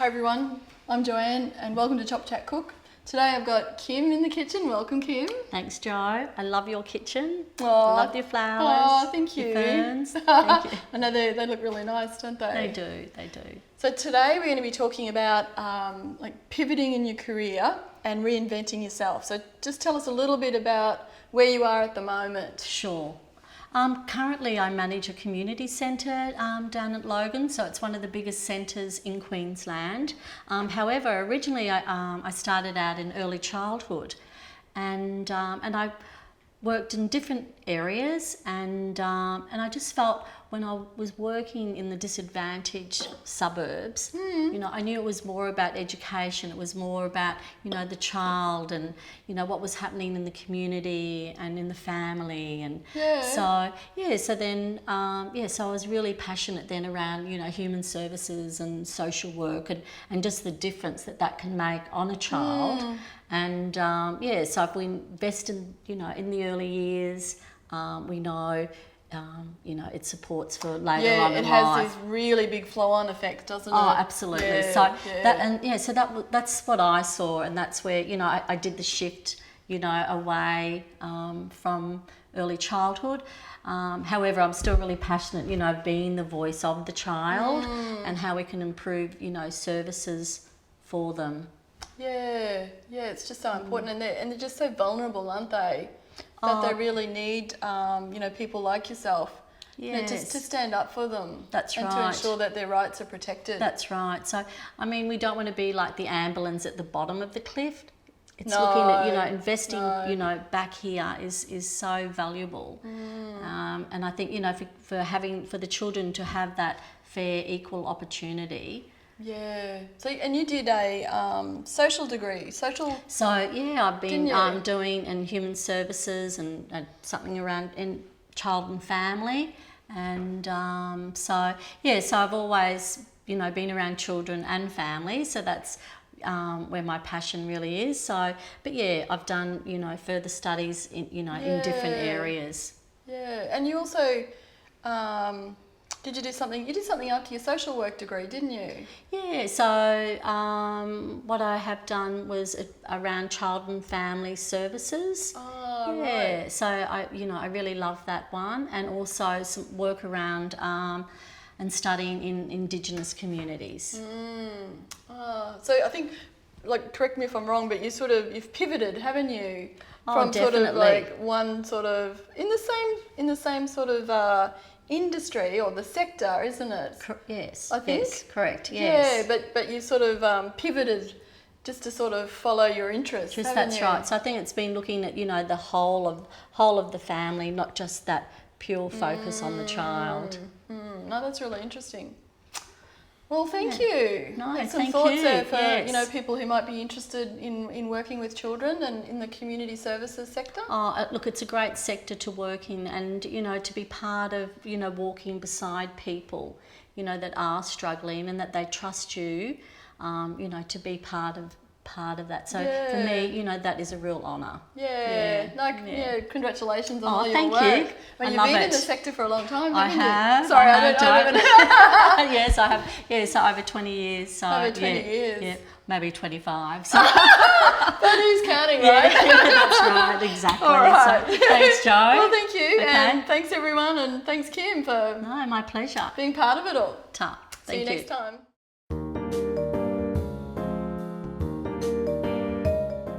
Hi everyone, I'm Joanne and welcome to Chop Chat Cook. Today I've got Kim in the kitchen. Welcome, Kim. Thanks, Jo. I love your kitchen. Oh, I love your flowers. Oh, thank you. Your ferns. Thank you. I know they look really nice, don't they? They do. So today we're going to be talking about like pivoting in your career and reinventing yourself. So just tell us a little bit about where you are at the moment. Sure. Currently I manage a community centre down at Logan, so it's one of the biggest centres in Queensland. However, originally I started out in early childhood and I worked in different areas and I just felt when I was working in the disadvantaged suburbs, you know, I knew it was more about education, it was more about, you know, the child and, you know, what was happening in the community and in the family and so I was really passionate then around, you know, human services and social work and just the difference that can make on a child. And so if we invest in, you know, in the early years, we know, you know, it supports for later on in life. Yeah, it has this really big flow-on effect, doesn't it? Oh, absolutely. That's what I saw, and that's where, you know, I did the shift, you know, away from early childhood. However, I'm still really passionate, you know, being the voice of the child and how we can improve, you know, services for them. Yeah, it's just so important, and they're just so vulnerable, aren't they? That they really need, you know, people like yourself, you know, just to stand up for them. That's right. And to ensure that their rights are protected. That's right. So, I mean, we don't want to be like the ambulance at the bottom of the cliff. It's looking at, you know, investing, you know, back here is so valuable. And I think, you know, for the children to have that fair, equal opportunity. Yeah. So, and you did a social degree, social. So yeah, I've been doing in human services and something around in child and family, and so I've always, you know, been around children and family. So that's where my passion really is. So, but yeah, I've done, you know, further studies in, you know, in different areas. Yeah, and you also. Did you do something? You did something after your social work degree, didn't you? Yeah. So what I have done was around child and family services. Oh, yeah. Right. So I really love that one, and also some work around and studying in Indigenous communities. So I think, like, correct me if I'm wrong, but you've pivoted, haven't you? From definitely. Sort of like one sort of in the same sort of. Industry or the sector, isn't it? Yes. I think. Yes, correct. Yes. Yeah, but you sort of pivoted just to sort of follow your interests. That's right. So I think it's been looking at, you know, the whole of the family, not just that pure focus on the child. No, that's really interesting. Well, thank you. No, some thank thoughts you. there for yes. you know, people who might be interested in working with children and in the community services sector. Oh, look, it's a great sector to work in, and you know, to be part of, you know, walking beside people, you know, that are struggling and that they trust you, you know, to be part of that. So for me, you know, that is a real honour. Congratulations on all your work. Thank you. Well, you've been in the sector for a long time, haven't you? I Sorry, have. I don't. Yes, I have. Yeah, so over 20 years. So over 20 years. Yeah, maybe 25. So. But who's counting, right? That's right, exactly. All right. So, thanks, Jo. Well, thank you, Okay. and thanks everyone, and thanks Kim for No, my pleasure. being part of it all. Ta. See you next time.